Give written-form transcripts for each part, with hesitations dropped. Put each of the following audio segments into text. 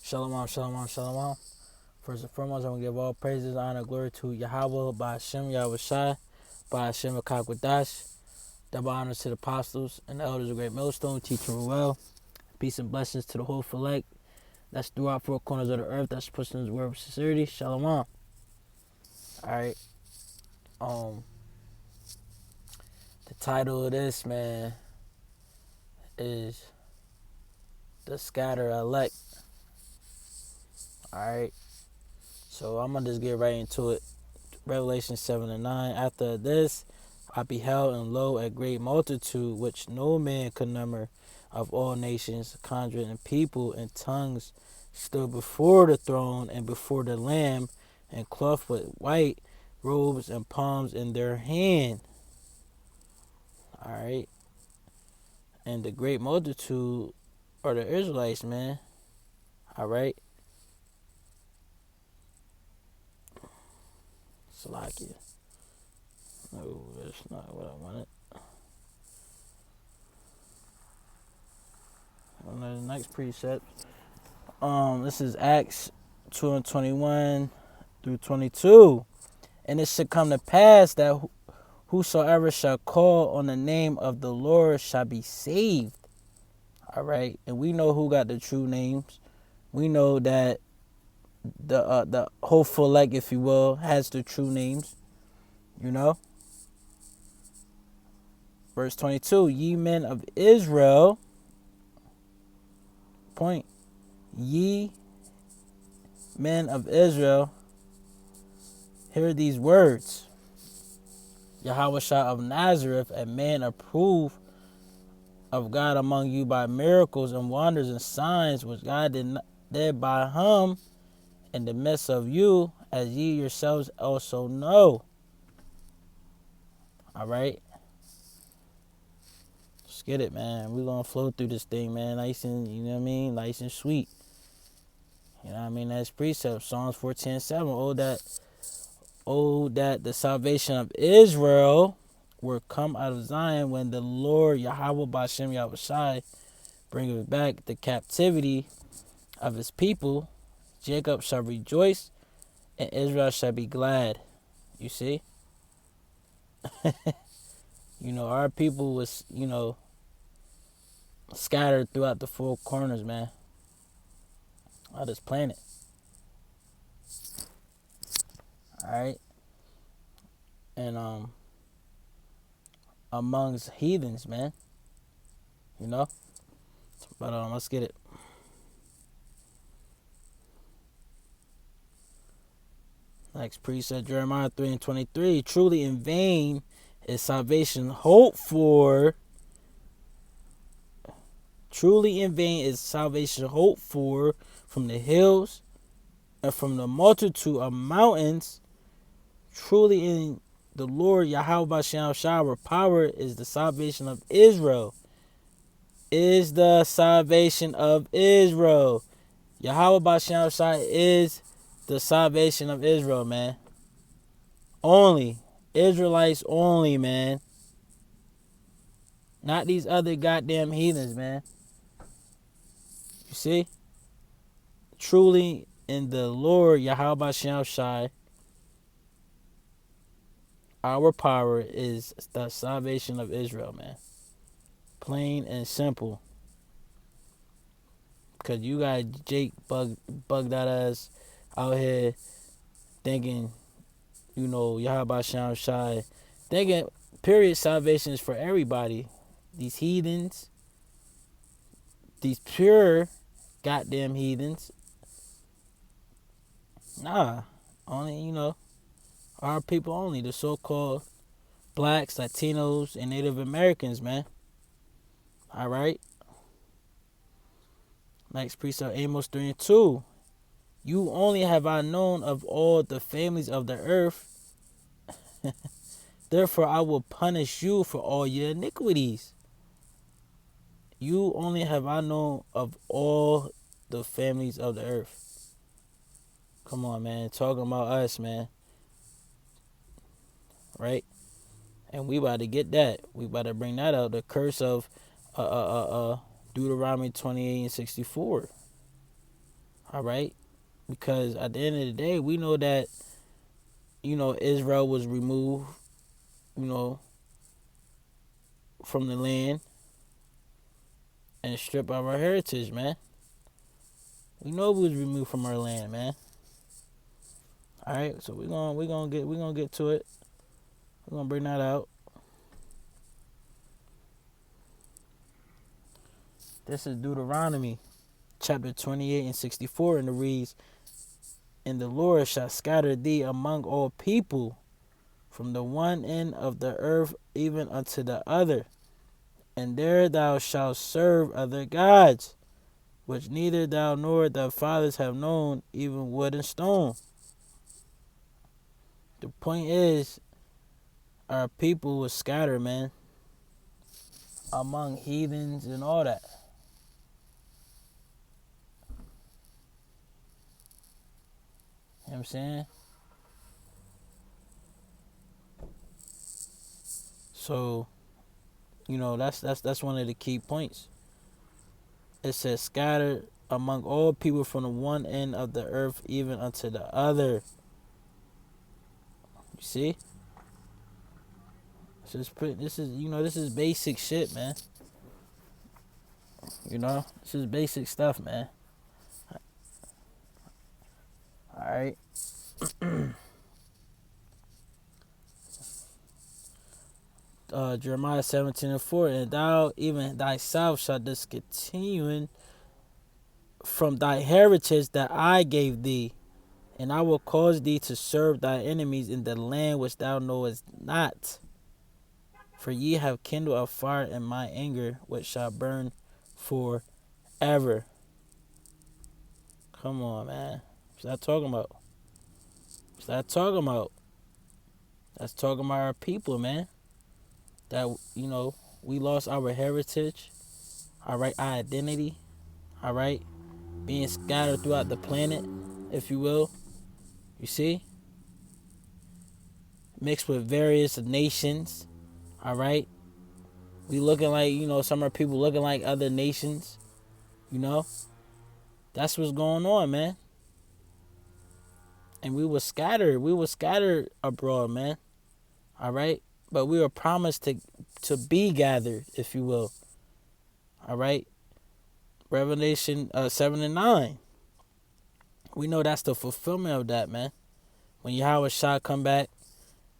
Shalom, shalom, shalom. First and foremost, I want to give all praises, honor, glory to Yahweh, by Hashem, Yahweh Shai, by Hashem, Akakwadash. Double honors to the apostles and the elders of Great Millstone, teaching well. Peace and blessings to the whole select. That's throughout four corners of the earth. That's pushing his word of sincerity. Shalom. All right. The title of this, man, is The Scatter Elect. All right. So I'm going to just get right into it. Revelation 7 and 9. After this, I beheld, and lo, a great multitude, which no man could number, of all nations, kindred, and people, and tongues, stood before the throne and before the Lamb, and clothed with white robes and palms in their hand. All right. And the great multitude are the Israelites, man. All right. Salakia. No, that's not what I wanted. On the next precept. This is Acts 2 and 21 through 22. And it shall come to pass that whosoever shall call on the name of the Lord shall be saved. All right. And we know who got the true names. We know that the hopeful elect, if you will, has the true names. You know. Verse 22. Ye men of Israel. Point. Ye men of Israel, hear these words. Yahweh Shah of Nazareth, a man approved of God among you by miracles and wonders and signs which God did by him in the midst of you, as ye yourselves also know. All right. Let's get it, man. We're going to flow through this thing, man. Nice and, you know what I mean? Nice and sweet. You know what I mean? That's precept. Psalms 14:7. Oh, that the salvation of Israel were come out of Zion, when the Lord Yahweh Bashem Yahweh Shai bringeth back the captivity of his people. Jacob shall rejoice and Israel shall be glad. You see? You know, our people was, scattered throughout the four corners, man, of this planet. All right? And amongst heathens, man. You know? But let's get it. Next precept, Jeremiah 3 and 23. Truly in vain is salvation hoped for. Truly in vain is salvation hoped for from the hills and from the multitude of mountains. Truly in the Lord Yahweh Bashem Shah power is the salvation of Israel. Is the salvation of Israel. Yahweh Bashem Shah is the salvation of Israel, man. Only. Israelites only, man. Not these other goddamn heathens, man. You see? Truly in the Lord Yahweh Bashem Shai, our power is the salvation of Israel, man. Plain and simple. Because you got Jake bugged out us out here thinking, Yahweh Bashem Shai, thinking, period, salvation is for everybody. These heathens, these pure goddamn heathens. Nah, only, our people only, the so-called blacks, Latinos, and Native Americans, man. All right. Next precept, Amos 3 and 2. You only have I known of all the families of the earth. Therefore I will punish you for all your iniquities. You only have I known of all the families of the earth. Come on, man. Talking about us, man. Right? And we about to get that. We about to bring that out. The curse of Deuteronomy 28 and 64. All right, because at the end of the day, we know that Israel was removed, you know, from the land and stripped of our heritage, man. We know we was removed from our land, man. All right, so we're gonna get to it. We're gonna bring that out. This is Deuteronomy chapter 28 and 64, and it reads, "And the Lord shall scatter thee among all people, from the one end of the earth even unto the other, and there thou shalt serve other gods, which neither thou nor thy fathers have known, even wood and stone." The point is, our people was scattered, man, among heathens and all that. You know what I'm saying? So, that's one of the key points. It says scattered among all people from the one end of the earth even unto the other. You see? This is basic shit, man. This is basic stuff, man. All right. Jeremiah 17 and 4, "And thou even thyself shalt discontinue from thy heritage that I gave thee, and I will cause thee to serve thy enemies in the land which thou knowest not. For ye have kindled a fire in my anger, which shall burn forever." Come on, man. What's that talking about? What's that talking about? That's talking about our people, man. That, we lost our heritage, all right, our identity, all right, being scattered throughout the planet, if you will. You see? Mixed with various nations, all right. We looking like, some of our people looking like other nations, you know. That's what's going on, man. And we were scattered. We were scattered abroad, man. All right. But we were promised to be gathered, if you will. All right. Revelation 7 and 9. We know that's the fulfillment of that, man. When Yahweh Shah come back,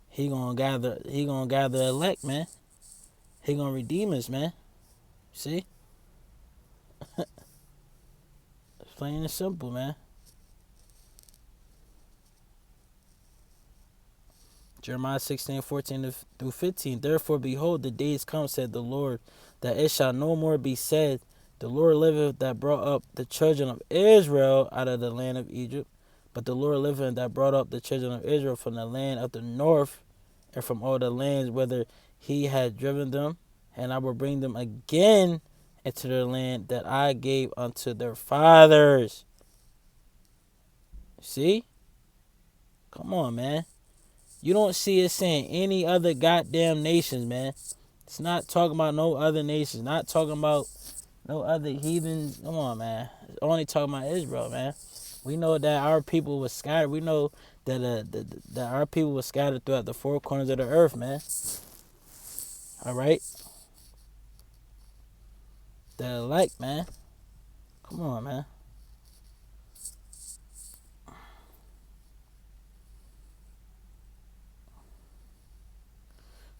he gonna gather elect, man. He gonna redeem us, man. See? It's plain and simple, man. Jeremiah 16:14 through 15. "Therefore, behold, the days come, said the Lord, that it shall no more be said, the Lord liveth that brought up the children of Israel out of the land of Egypt. But the Lord liveth that brought up the children of Israel from the land of the north, and from all the lands whither he had driven them. And I will bring them again into the land that I gave unto their fathers." See? Come on, man. You don't see it saying any other goddamn nations, man. It's not talking about no other nations. Not talking about no other heathens. Come on, man. It's only talking about Israel, man. We know that our people was scattered. We know that our people was scattered throughout the four corners of the earth, man. All right? The elect, man. Come on, man.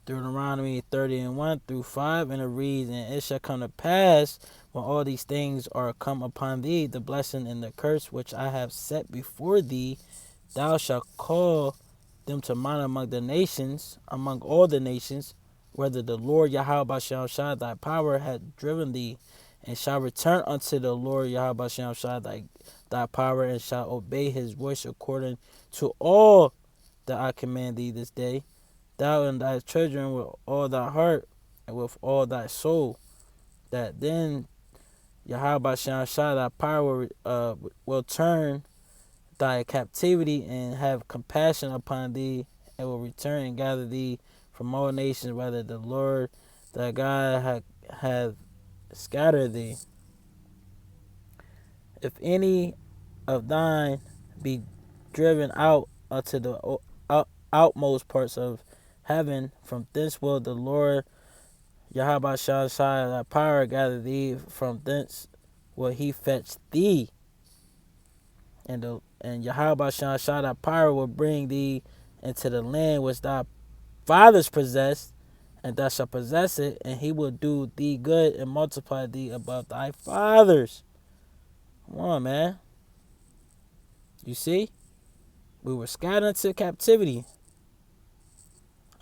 Deuteronomy 30 and 1 through 5, and it reads, "And it shall come to pass, when all these things are come upon thee, the blessing and the curse which I have set before thee, thou shalt call them to mind among the nations, among all the nations, whether the Lord Yahweh Shem Shai thy power hath driven thee, and shall return unto the Lord Yahweh Shem Shai thy power, and shall obey his voice according to all that I command thee this day, thou and thy children with all thy heart and with all thy soul, that then Yahweh Shai thy power will turn thy captivity and have compassion upon thee, and will return and gather thee from all nations, whether the Lord thy God hath scattered thee. If any of thine be driven out unto the outmost parts of heaven. From thence will the Lord Yahweh shall thy power gather thee. From thence will he fetch thee. And Yahweh shall thy power will bring thee into the land which thy fathers possessed, and thou shalt possess it, and he will do thee good and multiply thee above thy fathers. Come on, man. You see? We were scattered into captivity.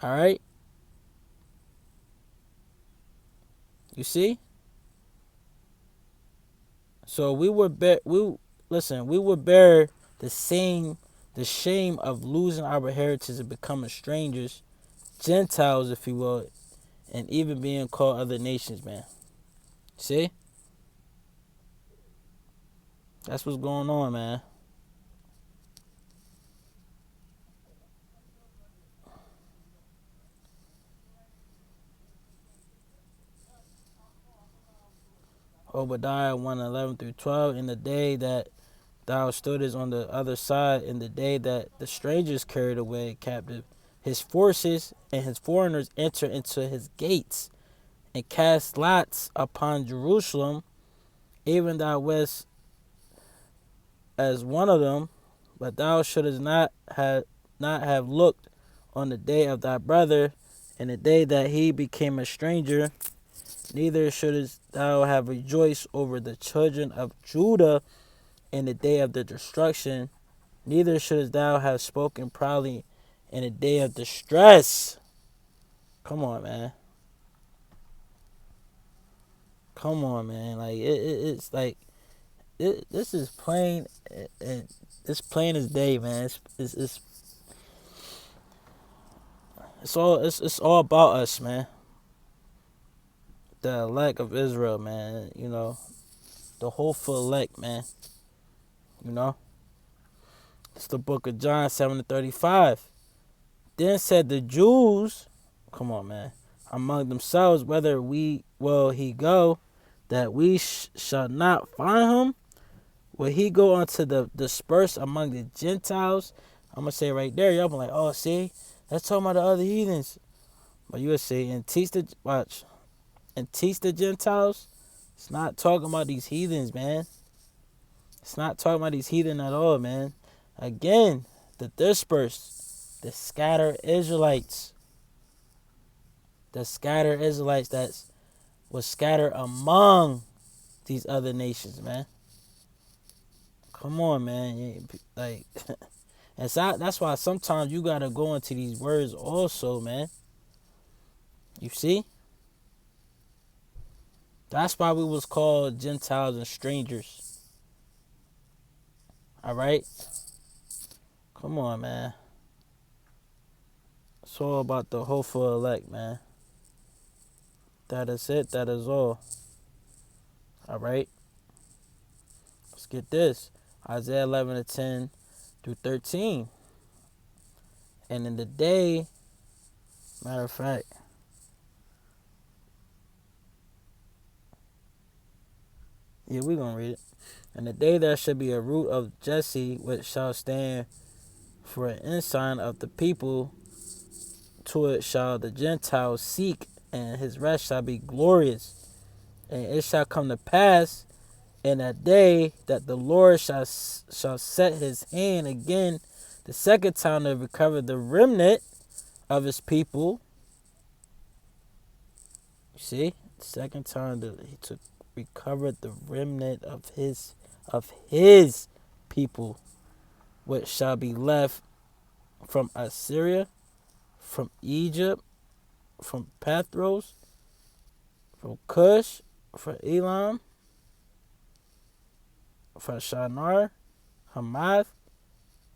All right? You see? So we would bear the shame of losing our heritage and becoming strangers, Gentiles, if you will, and even being called other nations, man. See? That's what's going on, man. Obadiah 1:11-12. In the day that thou stoodest on the other side, in the day that the strangers carried away captive his forces, and his foreigners enter into his gates, and cast lots upon Jerusalem, even thou wast as one of them, but thou shouldest not have looked on the day of thy brother, and the day that he became a stranger, neither shouldest thou have rejoiced over the children of Judah in the day of the destruction, neither shouldest thou have spoken proudly in the day of distress. Come on, man. Come on, man. Like it's like this is plain, and it's plain as day, man. It's all about us, man. The elect of Israel, man. You know, the hopeful elect, man. You know, it's the book of John 7:35. Then said the Jews, come on, man, among themselves, whether we will he go, that we shall not find him. Will he go unto the dispersed among the Gentiles? I'm gonna say right there, y'all be like, oh, see, that's talking about the other heathens. But you would say, and teach the Gentiles. It's not talking about these heathens, man. It's not talking about these heathen at all, man. Again, the dispersed, the scattered Israelites, that was scattered among these other nations, man. Come on, man. Like, and so that's why sometimes you gotta go into these words also, man. You see? That's why we was called Gentiles and strangers. All right? Come on, man. It's all about the hopeful elect, man. That is it. That is all. All right? Let's get this. Isaiah 11:10-13. And in the day, matter of fact, yeah, we're going to read it. And the day there shall be a root of Jesse, which shall stand for an ensign of the people. To it shall the Gentiles seek, and his rest shall be glorious. And it shall come to pass in that day that the Lord shall set his hand again the second time to recover the remnant of his people. You see, second time that he took recovered the remnant of his people, which shall be left from Assyria, from Egypt, from Pathros, from Cush, from Elam, from Shinar, Hamath,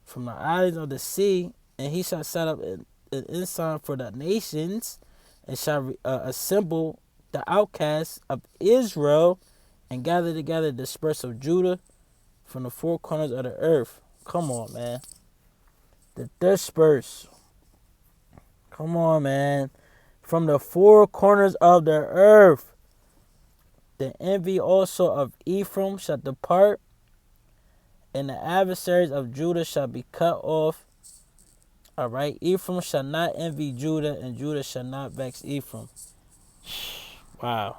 from the islands of the sea, and he shall set up an ensign for the nations, and shall assemble the outcasts of Israel, and gather together the dispersed of Judah from the four corners of the earth. Come on, man. The dispersed. Come on, man. From the four corners of the earth. The envy also of Ephraim shall depart, And the adversaries of Judah shall be cut off. All right. Ephraim shall not envy Judah, and Judah shall not vex Ephraim. Wow.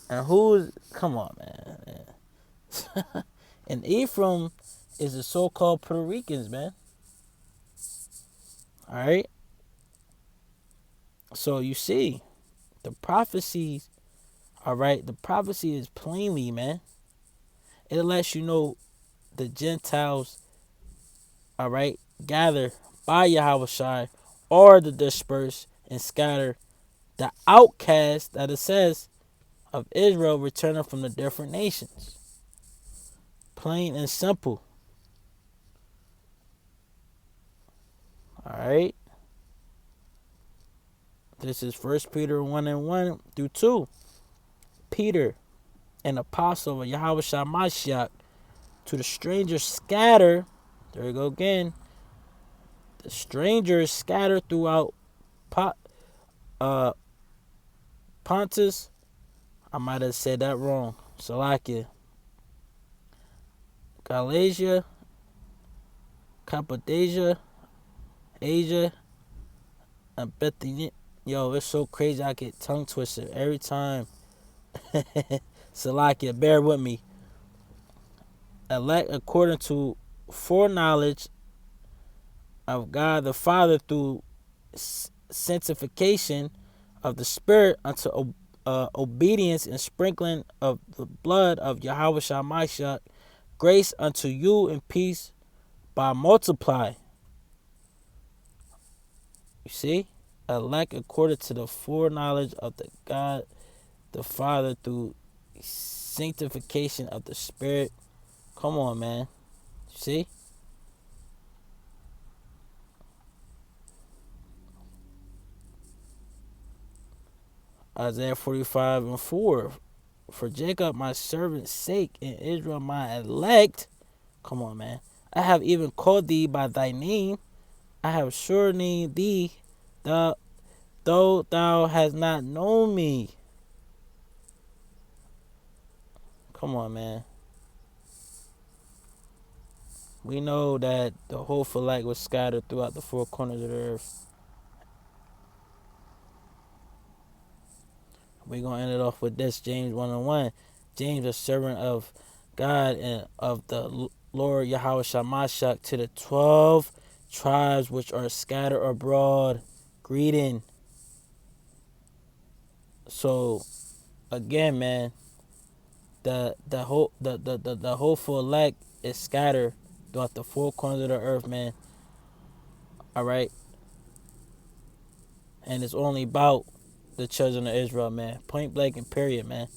And who's, come on, man. And Ephraim is the so-called Puerto Ricans, man. All right. So you see, the prophecies, all right, the prophecy is plainly, man. It lets you know the Gentiles, all right, gather by Yahushua, or the dispersed and scatter, the outcast that it says of Israel returning from the different nations. Plain and simple. All right. This is 1 Peter 1:1-2. Peter, an apostle of Yahushua Mashiach, to the strangers scattered. There we go again. The strangers scattered throughout Pontus. I might have said that wrong. Salakia. Galatia, Cappadocia, Asia, and Bithynia. Yo, it's so crazy. I get tongue twisted every time. Salakia, bear with me. Elect according to foreknowledge of God the Father through sanctification of the Spirit unto obedience and sprinkling of the blood of Yahweh Shah, grace unto you and peace by multiply. You see? Elect according to the foreknowledge of the God the Father through sanctification of the Spirit. Come on, man. See? Isaiah 45:4. For Jacob my servant's sake, and Israel my elect. Come on, man. I have even called thee by thy name. I have sure named thee, though thou hast not known me. Come on, man. We know that the whole Phalak was scattered throughout the four corners of the earth. We're going to end it off with this, James 1:1. James, a servant of God and of the Lord Yahweh Shemashach, to the 12 tribes which are scattered abroad, greeting. So, again, man, the whole Phalak is scattered throughout the four corners of the earth, man. All right, and it's only about the children of Israel, man. Point blank and period, man.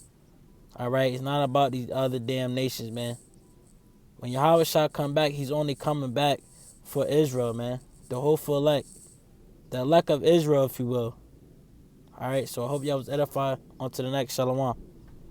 All right, it's not about these other damn nations, man. When Yahweh shall come back, he's only coming back for Israel, man. The whole full elect. The elect of Israel, if you will. All right, so I hope y'all was edified. On to the next. Shalom.